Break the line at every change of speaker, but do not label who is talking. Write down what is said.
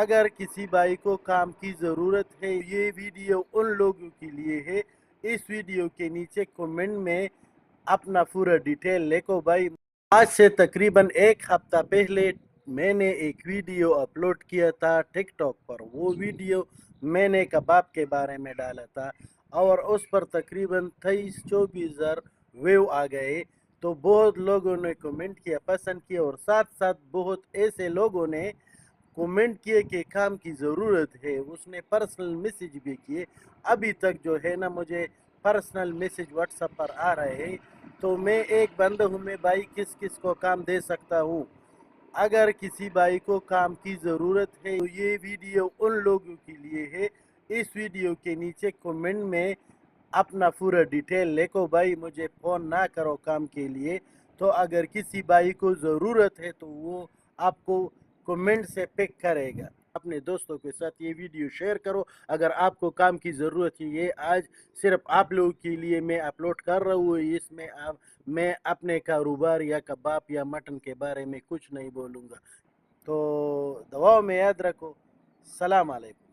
اگر کسی بھائی کو کام کی ضرورت ہے، یہ ویڈیو ان لوگوں کے لیے ہے۔ اس ویڈیو کے نیچے کمنٹ میں اپنا پورا ڈیٹیل لکھو بھائی۔ آج سے تقریباً ایک ہفتہ پہلے میں نے ایک ویڈیو اپلوڈ کیا تھا ٹک ٹاک پر۔ وہ ویڈیو میں نے کباب کے بارے میں ڈالا تھا اور اس پر تقریباً 23-24 ہزار ویو آ گئے۔ تو بہت لوگوں نے کمنٹ کیا، پسند کیا، اور ساتھ ساتھ بہت ایسے لوگوں نے کمنٹ کیے کہ کام کی ضرورت ہے۔ اس نے پرسنل میسیج بھی کیے۔ ابھی تک جو ہے نا مجھے پرسنل میسیج واٹس ایپ پر آ رہے ہیں۔ تو میں ایک بندہ ہوں، میں بھائی کس کس کو کام دے سکتا ہوں۔ اگر کسی بھائی کو کام کی ضرورت ہے، تو یہ ویڈیو ان لوگوں کے لیے ہے۔ اس ویڈیو کے نیچے کمنٹ میں اپنا پورا ڈیٹیل لکھو بھائی، مجھے فون نہ کرو کام کے لیے۔ تو اگر کسی بھائی کو ضرورت ہے تو وہ آپ کو کمنٹ سے پک کرے گا۔ اپنے دوستوں کے ساتھ یہ ویڈیو شیئر کرو اگر آپ کو کام کی ضرورت ہے۔ یہ آج صرف آپ لوگوں کے لیے میں اپلوڈ کر رہا ہوں۔ اس میں اپنے کاروبار یا کباب یا مٹن کے بارے میں کچھ نہیں بولوں گا۔ تو دعاؤں میں یاد رکھو۔ السلام علیکم۔